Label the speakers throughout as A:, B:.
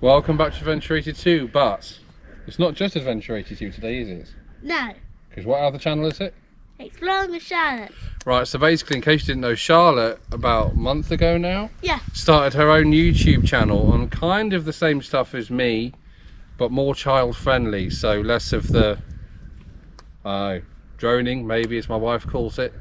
A: Welcome back to Adventure 82, but it's not just Adventure 82 today, is it?
B: No.
A: Because what other channel is it?
B: Exploring with Charlotte.
A: Right, so basically, in case you didn't know, Charlotte, about a month ago now,
B: Yeah.
A: started her own YouTube channel on kind of the same stuff as me, but more child friendly, so less of the droning, maybe as my wife calls it.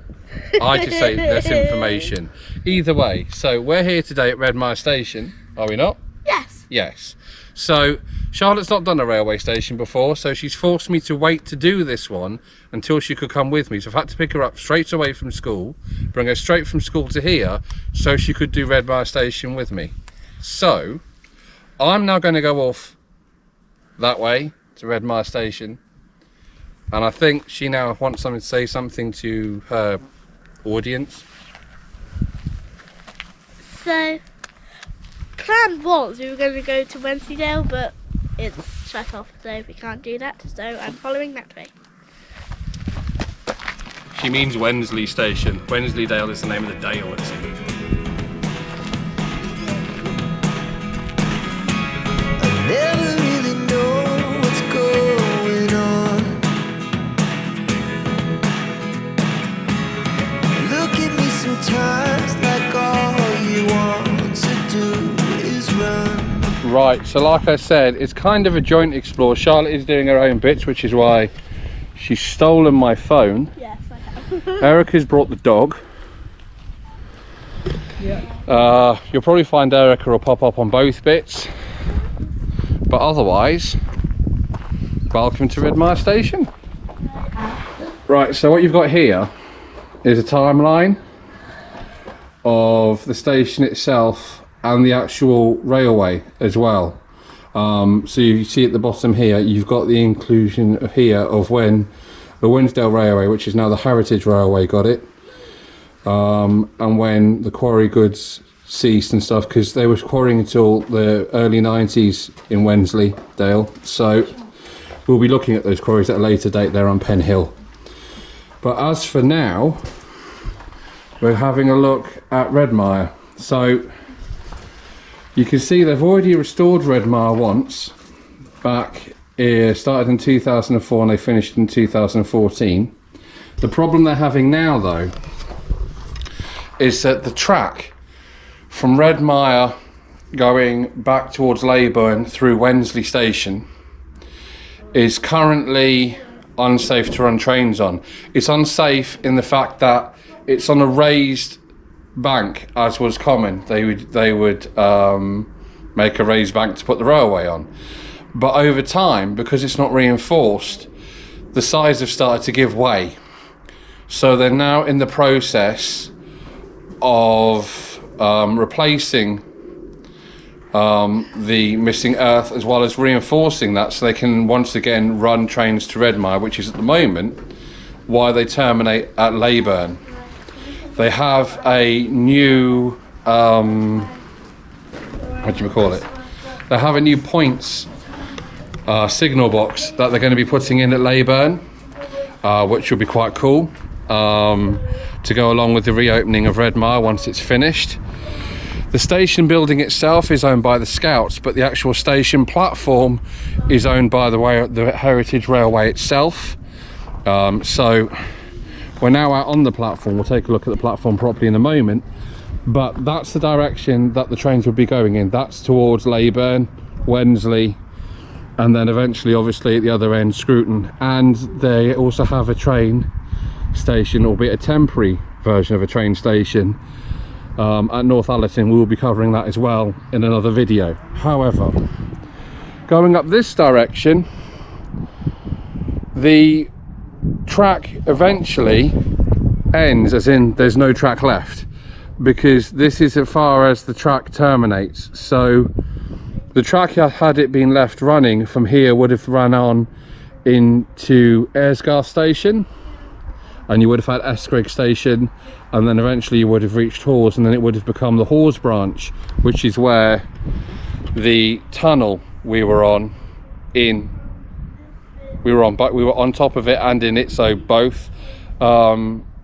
A: I just say less information. Either way, so we're here today at Redmire station, are we not?
B: Yes.
A: Yes. So Charlotte's not done a railway station before, so she's forced me to wait to do this one until she could come with me. So I've had to pick her up straight away from school, bring her straight from school to here, so she could do Redmire station with me. So I'm now going to go off that way to Redmire station, and I think she now wants something to say something to her audience.
B: So, plan was we were going to go to Wensleydale, but it's shut off, so we can't do that. So I'm following that way.
A: She means Wensley station. Wensleydale is the name of the dale, it seems.
C: Never really know what's going on. Look at me sometimes like all you want to do is run.
A: Right, so like I said, it's kind of a joint explore. Charlotte is doing her own bits, which is why she's stolen my phone.
B: Yes, I have.
A: Erica's brought the dog.
B: Yeah.
A: You'll probably find Erica will pop up on both bits. But otherwise, welcome to Redmire station. Right, so what you've got here is a timeline of the station itself and the actual railway as well. So you see at the bottom here, you've got the inclusion here of when the Wensleydale Railway, which is now the Heritage Railway, got it. And when the quarry goods ceased and stuff, because they were quarrying until the early 90s in Wensleydale, so we'll be looking at those quarries at a later date there on Pen Hill. But as for now, we're having a look at Redmire. So you can see they've already restored Redmire once, back started in 2004 and they finished in 2014. The problem they're having now though is that the track from Redmire going back towards Leyburn through Wensley station is currently unsafe to run trains on. It's unsafe in the fact that it's on a raised bank, as was common. They would make a raised bank to put the railway on. But over time, because it's not reinforced, the sides have started to give way. So they're now in the process of replacing the missing earth as well as reinforcing that so they can once again run trains to Redmire, which is at the moment why they terminate at Leyburn. They have a new what do you call it? They have a new points signal box that they're going to be putting in at Leyburn, which will be quite cool to go along with the reopening of Redmire once it's finished. The station building itself is owned by the Scouts, but the actual station platform is owned by the Heritage Railway itself. So we're now out on the platform. We'll take a look at the platform properly in a moment, but that's the direction that the trains would be going in. That's towards Leyburn, Wensley, and then eventually obviously at the other end Scruton. And they also have a train station, albeit a temporary version of a train station, at North Allerton. We will be covering that as well in another video. However, going up this direction, the track eventually ends, as in there's no track left, because this is as far as the track terminates. So the track, had it been left running from here, would have run on into Aysgarth station, and you would have had Escrigg station, and then eventually you would have reached Hawes, and then it would have become the Hawes branch, which is where the tunnel we were on top of it and in it, so both.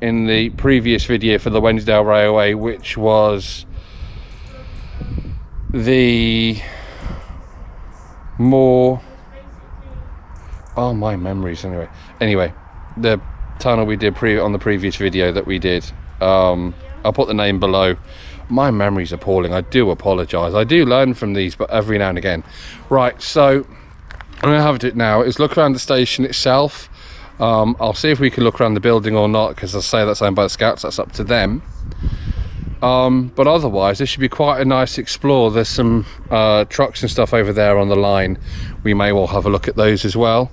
A: In the previous video for the Wensleydale Railway, which was the more. Oh, my memories anyway, the tunnel we did on the previous video that we did, I'll put the name below. My memory's appalling, I do apologize. I do learn from these, but every now and again. Right, so I'm gonna have it now is look around the station itself. I'll see if we can look around the building or not, because I'll say that's owned by the Scouts, that's up to them. But otherwise this should be quite a nice explore. There's some trucks and stuff over there on the line. We may well have a look at those as well.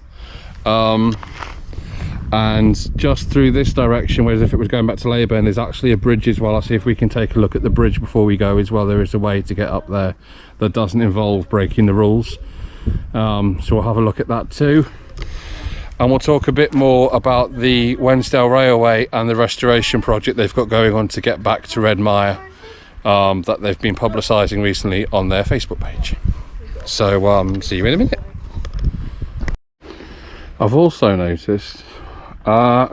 A: And just through this direction, whereas if it was going back to Leyburn, there's actually a bridge as well. I'll see if we can take a look at the bridge before we go as well. There is a way to get up there that doesn't involve breaking the rules. So we'll have a look at that too. And we'll talk a bit more about the Wensleydale Railway and the restoration project they've got going on to get back to Redmire, that they've been publicising recently on their Facebook page. So see you in a minute. I've also noticed it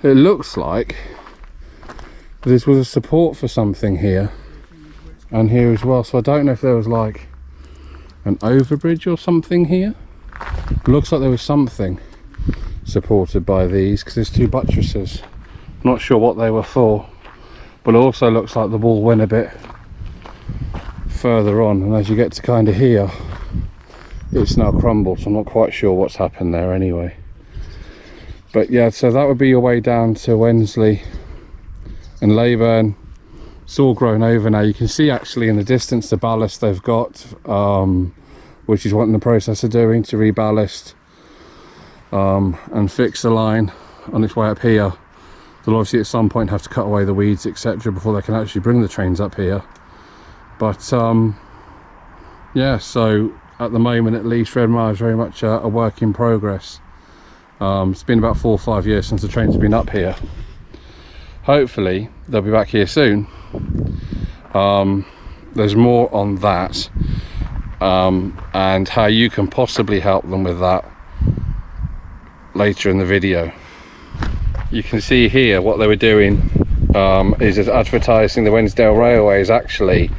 A: looks like this was a support for something here and here as well, so I don't know if there was like an overbridge or something here. It looks like there was something supported by these, because there's two buttresses. Not sure what they were for, but it also looks like the wall went a bit further on, and as you get to kind of here, it's now crumbled, so I'm not quite sure what's happened there anyway. But yeah, so that would be your way down to Wensley and Leyburn. It's all grown over now. You can see actually in the distance the ballast they've got, which is what in the process of doing to reballast and fix the line on its way up here. They'll obviously at some point have to cut away the weeds, etc., before they can actually bring the trains up here. But yeah, so at the moment at least Redmire is very much a work in progress. It's been about 4 or 5 years since the trains have been up here. Hopefully they'll be back here soon. There's more on that, and how you can possibly help them with that later in the video. You can see here what they were doing is advertising the Wensleydale Railway is actually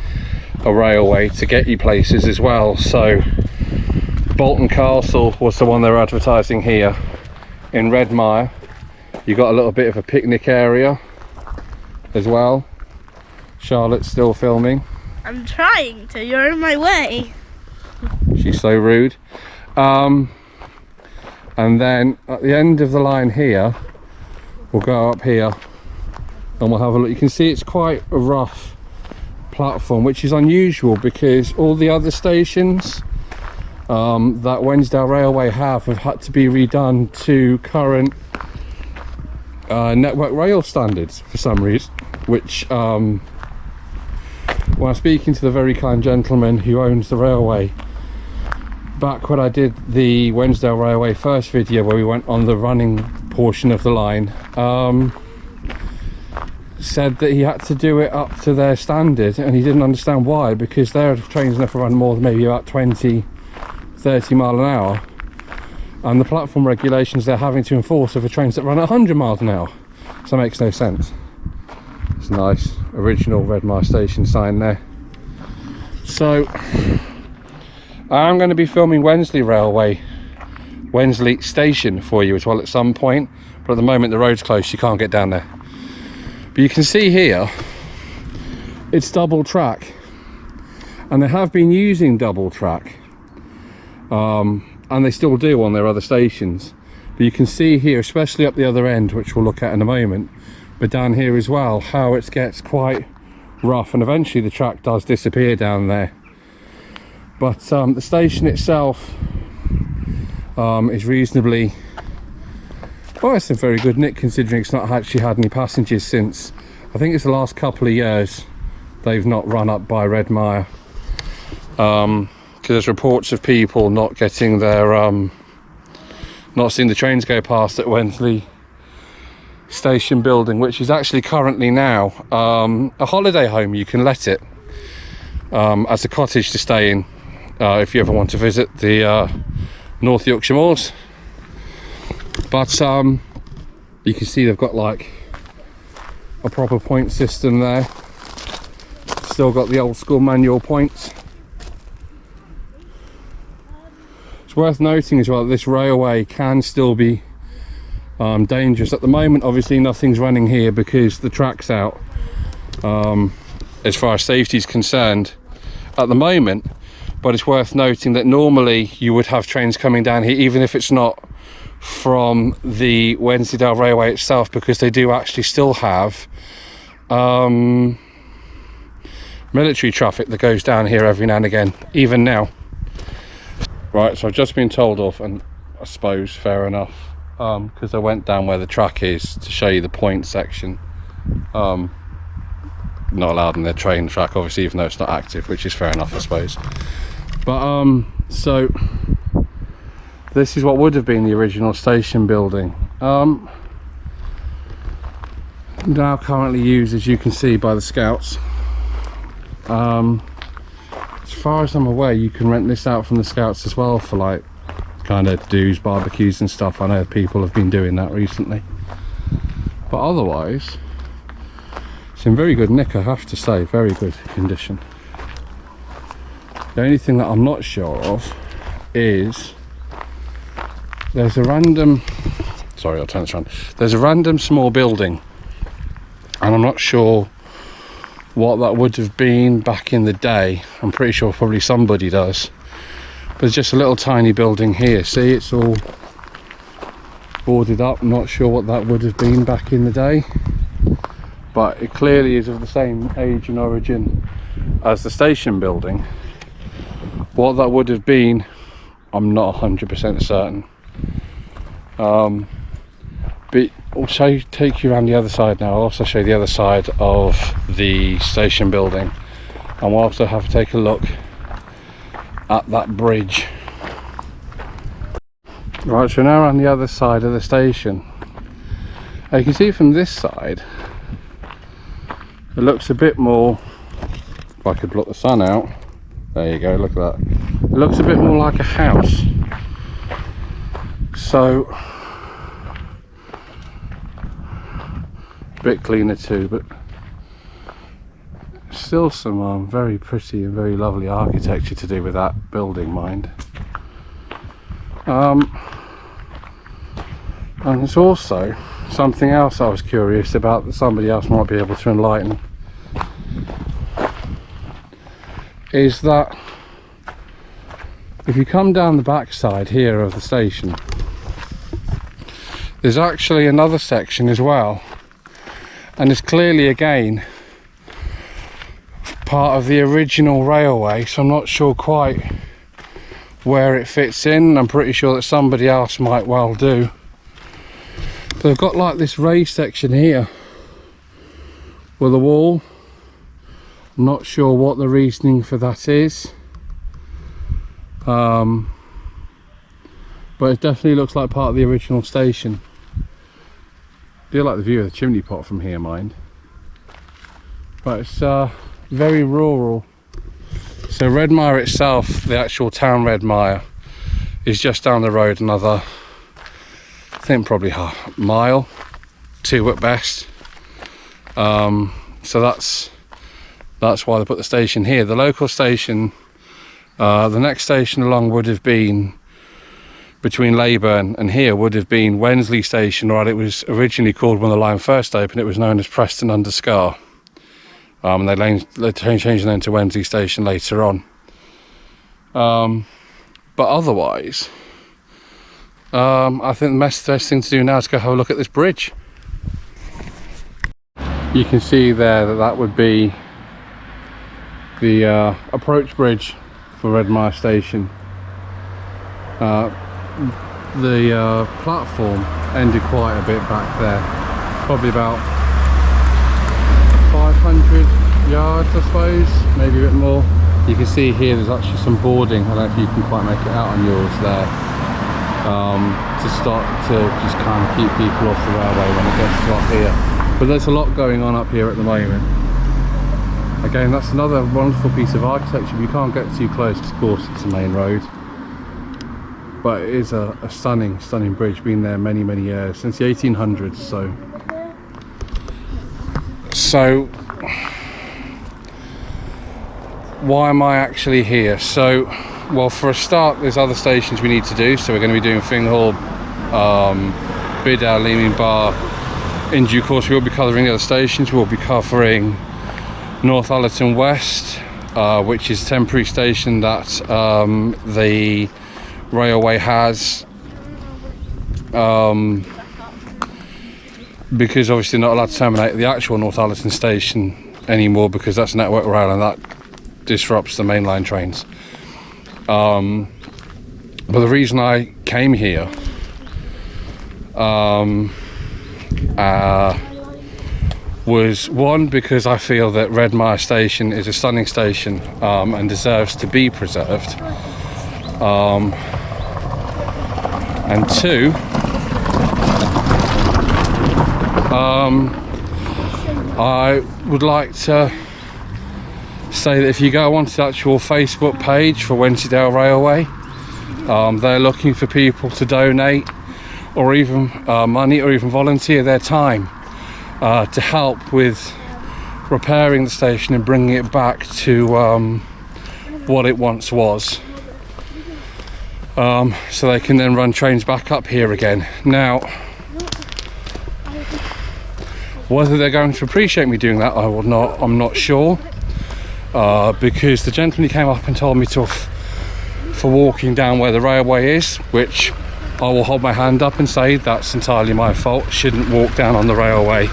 A: a railway to get you places as well. So Bolton Castle was the one they were advertising here. In Redmire you got a little bit of a picnic area as well. Charlotte's still filming.
B: I'm trying to, you're in my way.
A: She's so rude. And then at the end of the line here, we'll go up here and we'll have a look. You can see it's quite a rough platform, which is unusual because all the other stations that Wensleydale Railway have had to be redone to current Network Rail standards for some reason, which when I was speaking to the very kind gentleman who owns the railway, back when I did the Wensleydale Railway first video where we went on the running portion of the line, said that he had to do it up to their standard, and he didn't understand why, because their trains never run more than maybe about 20-30 mile an hour, and the platform regulations they're having to enforce are for trains that run at 100 miles an hour. So it makes no sense. It's a nice original Redmire station sign there. So I'm going to be filming Wensley Station for you as well at some point, but at the moment the road's closed, you can't get down there. But you can see here it's double track, and they have been using double track, and they still do on their other stations. But you can see here, especially up the other end, which we'll look at in a moment, but down here as well, how it gets quite rough, and eventually the track does disappear down there. But the station itself is reasonably, well, it's in very good nick considering it's not actually had any passengers since, I think it's the last couple of years they've not run up by Redmire, because there's reports of people not getting their not seeing the trains go past at Wensley Station building, which is actually currently now a holiday home. You can let it as a cottage to stay in if you ever want to visit the North Yorkshire Moors. But you can see they've got like a proper point system there. Still got the old school manual points. It's worth noting as well that this railway can still be dangerous. At the moment, obviously nothing's running here because the track's out, as far as safety is concerned at the moment. But it's worth noting that normally you would have trains coming down here, even if it's not from the Wensleydale railway itself, because they do actually still have military traffic that goes down here every now and again, even now. Right, so I've just been told off, and I suppose fair enough, because I went down where the track is to show you the point section. Not allowed in the train track, obviously, even though it's not active, which is fair enough, I suppose. But so this is what would have been the original station building, now currently used, as you can see, by the Scouts. As far as I'm aware, you can rent this out from the Scouts as well for like kind of do's, barbecues and stuff. I know people have been doing that recently, but otherwise it's in very good nick, I have to say, very good condition. The only thing that I'm not sure of is there's a random, sorry, I'll turn this around. There's a random small building, and I'm not sure what that would have been back in the day. I'm pretty sure probably somebody does. But there's just a little tiny building here. See, it's all boarded up. I'm not sure what that would have been back in the day, but it clearly is of the same age and origin as the station building. What that would have been, I'm not 100% certain. But I'll take you around the other side now. I'll also show you the other side of the station building, and we'll also have to take a look at that bridge. Right, so now on the other side of the station, you can see from this side it looks a bit more, if I could block the sun out, there you go, look at that, it looks a bit more like a house. So a bit cleaner too, but still some very pretty and very lovely architecture to do with that building, mind. And it's also something else I was curious about that somebody else might be able to enlighten, is that if you come down the back side here of the station, there's actually another section as well, and it's clearly again part of the original railway, so I'm not sure quite where it fits in. I'm pretty sure that somebody else might well do. But they've got like this raised section here with a wall. I'm not sure what the reasoning for that is, but it definitely looks like part of the original station. I do like the view of the chimney pot from here, mind, but it's very rural. So Redmire itself, the actual town Redmire, is just down the road another, I think probably half mile, 2 at best. So that's why they put the station here. The local station, the next station along would have been between Leyburn and here would have been Wensleydale station, or it was originally called, when the line first opened, it was known as Preston under Scar. And they changed the name to Wensleydale station later on. But otherwise, I think the best thing to do now is go have a look at this bridge. You can see there that would be the approach bridge for Redmire station. The platform ended quite a bit back there, probably about 500 yards, I suppose, maybe a bit more. You can see here there's actually some boarding, I don't know if you can quite make it out on yours there, to start to just kind of keep people off the railway when it gets to up here. But there's a lot going on up here at the moment. Again, that's another wonderful piece of architecture. You can't get too close, of course, it's a main road, but it is a stunning bridge. Been there many years, since the 1800s. So why am I actually here? So well, for a start, there's other stations we need to do. So we're going to be doing Finghall, Bidar, Leaning Bar. In due course, we will be covering the other stations. We'll be covering North Allerton West, which is a temporary station that the railway has, because obviously not allowed to terminate the actual North Allerton station anymore, because that's Network Rail and that disrupts the mainline trains. But the reason I came here was, one, because I feel that Redmire station is a stunning station and deserves to be preserved, and two, I would like to say that if you go onto the actual Facebook page for Wensleydale Railway, they're looking for people to donate or even money or even volunteer their time to help with repairing the station and bringing it back to what it once was, so they can then run trains back up here again. Now, whether they're going to appreciate me doing that or not, I'm not sure, because the gentleman came up and told me to for walking down where the railway is, which I will hold my hand up and say that's entirely my fault. Shouldn't walk down on the railway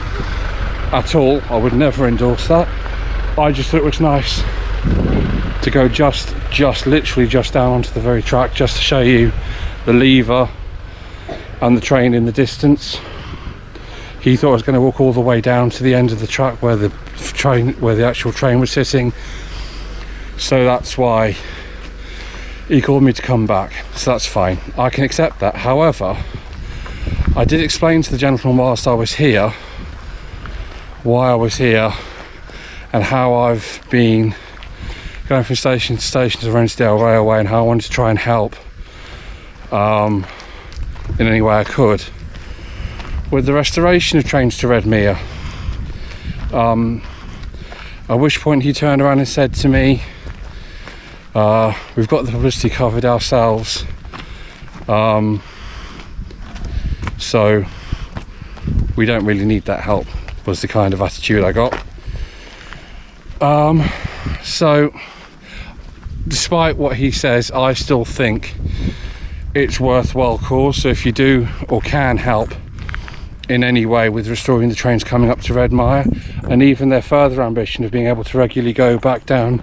A: at all. I would never endorse that. I just thought it was nice to go just literally just down onto the very track, just to show you the lever and the train in the distance. He thought I was going to walk all the way down to the end of the track where the actual train was sitting, so that's why he called me to come back. So that's fine, I can accept that. However, I did explain to the gentleman whilst I was here why I was here and how I've been going from station to station to Wensleydale Railway, and how I wanted to try and help in any way I could with the restoration of trains to Redmire. At which point he turned around and said to me, we've got the publicity covered ourselves, so we don't really need that help, was the kind of attitude I got. So despite what he says, I still think it's worthwhile cause. So if you do or can help in any way with restoring the trains coming up to Redmire, and even their further ambition of being able to regularly go back down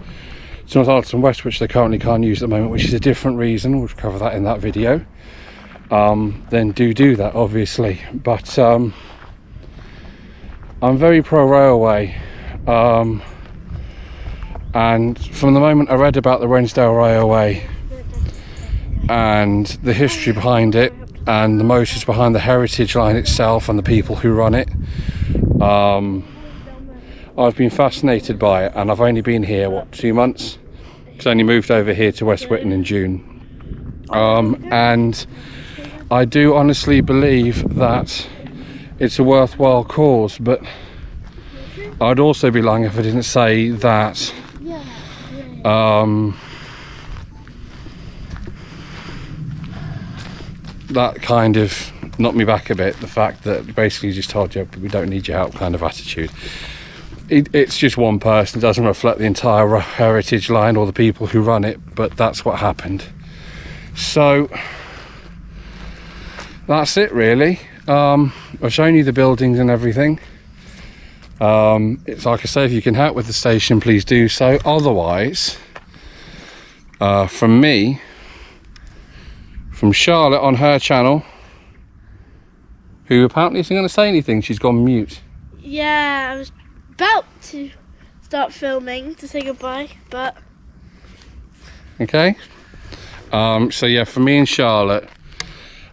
A: to North Allerton West, which they currently can't use at the moment, which is a different reason, we'll cover that in that video, then do that, obviously. But I'm very pro railway, and from the moment I read about the Wensleydale Railway and the history behind it and the motives behind the heritage line itself and the people who run it, I've been fascinated by it, and I've only been here 2 months, because I only moved over here to West Whitton in June, and I do honestly believe that it's a worthwhile cause. But I'd also be lying if I didn't say that that kind of knocked me back a bit, the fact that basically just told you we don't need your help kind of attitude. It's just one person, it doesn't reflect the entire heritage line or the people who run it, but that's what happened. So that's it really. I've shown you the buildings and everything. It's like I say, if you can help with the station, please do so. Otherwise, from me, from Charlotte on her channel, who apparently isn't going to say anything, she's gone mute.
B: Yeah, I was about to start filming to say goodbye, but
A: okay. So yeah, for me and Charlotte,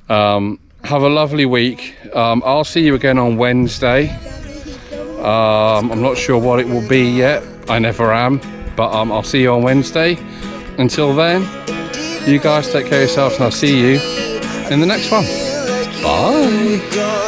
A: have a lovely week. I'll see you again on Wednesday. I'm not sure what it will be yet, I never am, but I'll see you on Wednesday. Until then, you guys take care of yourselves, and I'll see you in the next one. Bye.